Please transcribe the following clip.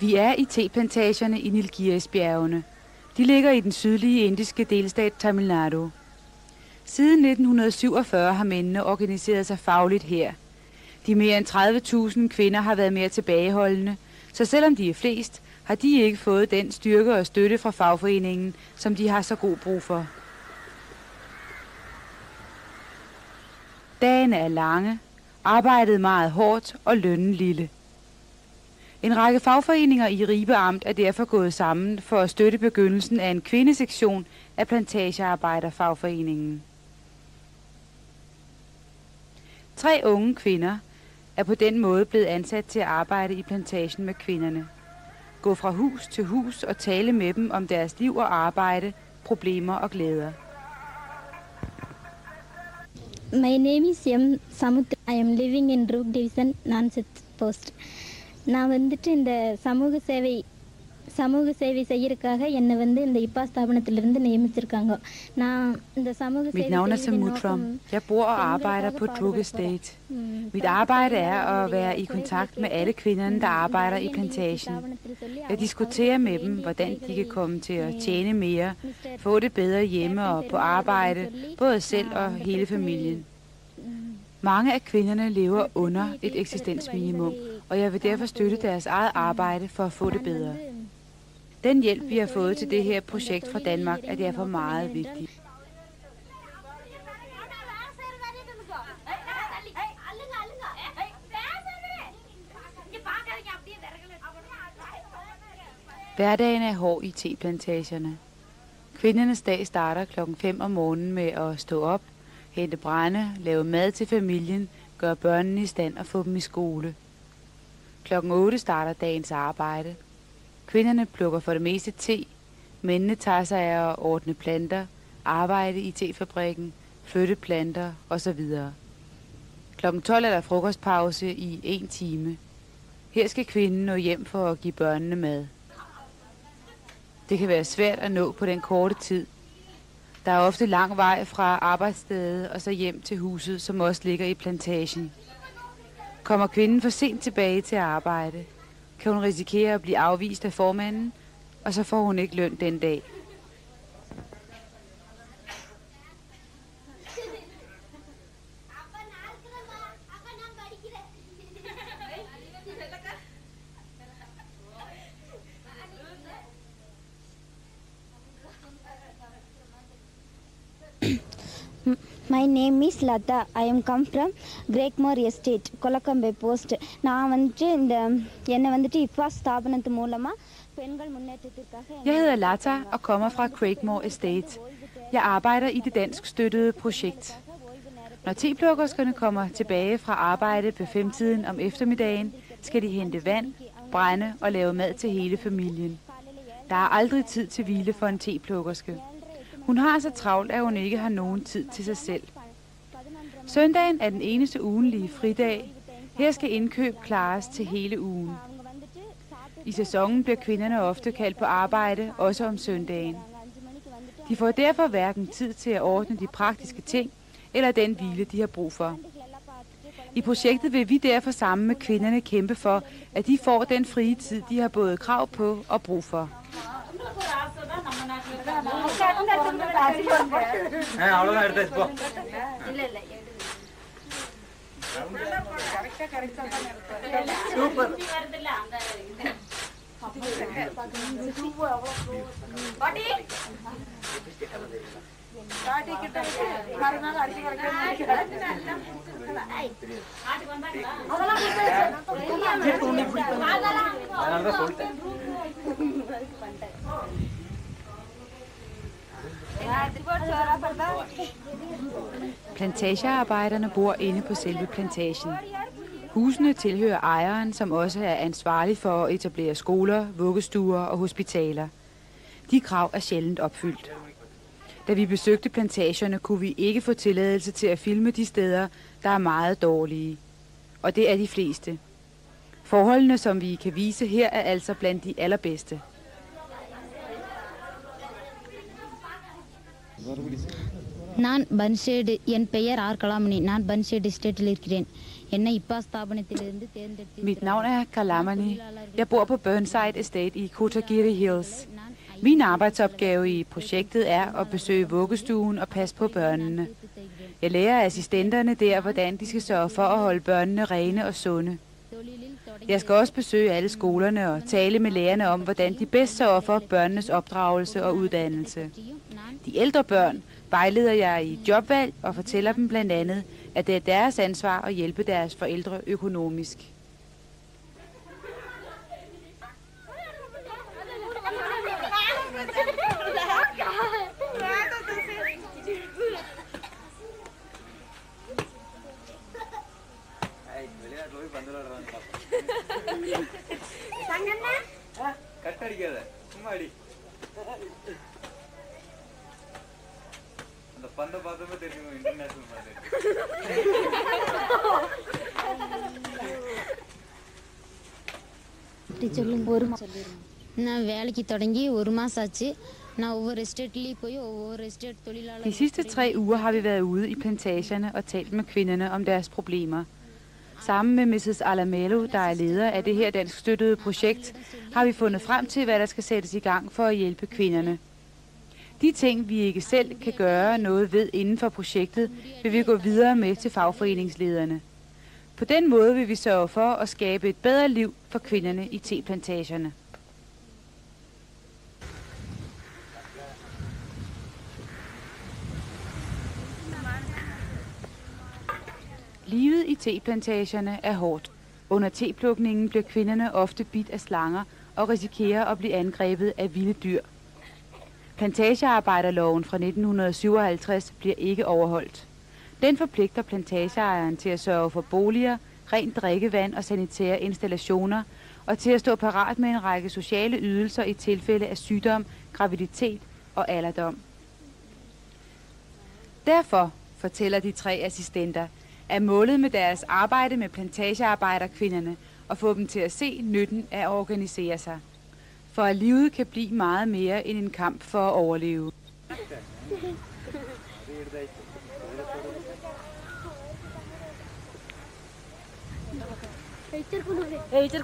Vi er i teplantagerne i Nilgirisbjergene. De ligger i den sydlige indiske delstat Tamil Nadu. Siden 1947 har mændene organiseret sig fagligt her. De mere end 30.000 kvinder har været mere tilbageholdende, så selvom de er flest, har de ikke fået den styrke og støtte fra fagforeningen, som de har så god brug for. Dagene er lange, arbejdet meget hårdt og lønnen lille. En række fagforeninger i Ribe Amt er derfor gået sammen for at støtte begyndelsen af en kvindesektion af Plantagearbejderfagforeningen. 3 unge kvinder er på den måde blevet ansat til at arbejde i plantagen med kvinderne. Gå fra hus til hus og tale med dem om deres liv og arbejde, problemer og glæder. My name is M. Samudra. I am living in Rook Division, Nanseth Post. நான் வந்துட்டு இந்த சமூக சேவை செய்யறதுக்காக என்னை வந்து இந்த IPA ஸ்தாபனத்திலிருந்து நியமிச்சிருக்காங்க. நான் இந்த சமூக சேவை Mit navn er Samudra. Jeg bor og arbejder på Rook Estate. Mit arbejde er at være i kontakt med alle kvinderne, der arbejder i plantagen. Jeg diskuterer med dem, hvordan de kan komme til at tjene mere, få det bedre hjemme og på arbejde, både selv og hele familien. Mange af kvinderne lever under et eksistensminimum, og jeg vil derfor støtte deres eget arbejde for at få det bedre. Den hjælp, vi har fået til det her projekt fra Danmark, er derfor meget vigtig. Hverdagen er hård i teplantagerne. Kvindernes dag starter klokken 5 om morgenen med at stå op, hente brænde, lave mad til familien, gøre børnene i stand og få dem i skole. Klokken 8 starter dagens arbejde. Kvinderne plukker for det meste te, mændene tager sig af at ordne planter, arbejde i tefabrikken, flytte planter osv. Klokken 12 er der frokostpause i 1 time. Her skal kvinden nå hjem for at give børnene mad. Det kan være svært at nå på den korte tid. Der er ofte lang vej fra arbejdsstedet og så hjem til huset, som også ligger i plantagen. Kommer kvinden for sent tilbage til arbejde, kan hun risikere at blive afvist af formanden, og så får hun ikke løn den dag. My name is Lata. I am come from Gregmore Estate, Kolakambe Post. நான் வந்துட்டு என்னை வந்துட்டு IPA ஸ்தாபனத்து மூலமா பெண்கள் முன்னேற்றத்திற்காக. Jeg hedder Lata og kommer fra Gregmore Estate. Jeg arbejder i det dansk støttede projekt. Når teplukkerskerne kommer tilbage fra arbejde på 5-tiden om eftermiddagen, skal de hente vand, brænde og lave mad til hele familien. Der er aldrig tid til hvile for en teplukkerske. Hun har så travlt, at hun ikke har nogen tid til sig selv. Søndagen er den eneste ugenlige fridag. Her skal indkøb klares til hele ugen. I sæsonen bliver kvinderne ofte kaldt på arbejde, også om søndagen. De får derfor hverken tid til at ordne de praktiske ting, eller den hvile, de har brug for. I projektet vil vi derfor sammen med kvinderne kæmpe for, at de får den frie tid, de har både krav på og brug for. Plantagearbejderne bor inde på selve plantagen. Husene tilhører ejeren, som også er ansvarlig for at etablere skoler, vuggestuer og hospitaler. De krav er sjældent opfyldt. Da vi besøgte plantagerne, kunne vi ikke få tilladelse til at filme de steder, der er meget dårlige. Og det er de fleste. Forholdene, som vi kan vise her, er altså blandt de allerbedste. நான் பன்ஷேடு என் பெயர் ஆர் கலாமணி நான் பன்ஷேடு எஸ்டேட்டில் இருக்கிறேன் என்னை இப்பா ஸ்தாபனத்திலிருந்து தேர்ந்தெடுத்து Mit navn er Kalamani. Jeg bor på Burnside Estate i Kotagiri Hills. Min arbejdsopgave i projektet er at besøge vuggestuen og passe på børnene. Jeg lærer assistenterne der, hvordan de skal sørge for at holde børnene rene og sunde. Jeg skal også besøge alle skolerne og tale med lærerne om, hvordan de bedst sørger for børnenes opdragelse og uddannelse. De ældre børn vejleder jeg i jobvalg og fortæller dem blandt andet, at det er deres ansvar at hjælpe deres forældre økonomisk. கட்டடிக்காத சும்மா அடி அந்த பந்த பார்த்தப்ப தெரியும் இன்டர்நேஷனல் மாதிரி நான் வேலைக்கு தொடங்கி ஒரு மாதம் ஆச்சு நான் ஒவ்வொரு எஸ்டேட்லேயும் போய் ஒவ்வொரு எஸ்டேட் தொழிலாளர் De sidste 3 uger har vi været ude i plantagerne og talt med kvinderne om deres problemer. Sammen med Mrs. Alamelo, der er leder af det her dansk støttede projekt, har vi fundet frem til, hvad der skal sættes i gang for at hjælpe kvinderne. De ting, vi ikke selv kan gøre noget ved inden for projektet, vil vi gå videre med til fagforeningslederne. På den måde vil vi sørge for at skabe et bedre liv for kvinderne i teplantagerne. Livet i teplantagerne er hårdt. Under teplukningen bliver kvinderne ofte bidt af slanger og risikerer at blive angrebet af vilde dyr. Plantagearbejderloven fra 1957 bliver ikke overholdt. Den forpligter plantageejeren til at sørge for boliger, rent drikkevand og sanitære installationer, og til at stå parat med en række sociale ydelser i tilfælde af sygdom, graviditet og alderdom. Derfor, fortæller de 3 assistenter, er målet med deres arbejde med plantagearbejderkvinderne at få dem til at se nytten af at organisere sig. For at livet kan blive meget mere end en kamp for at overleve. Richard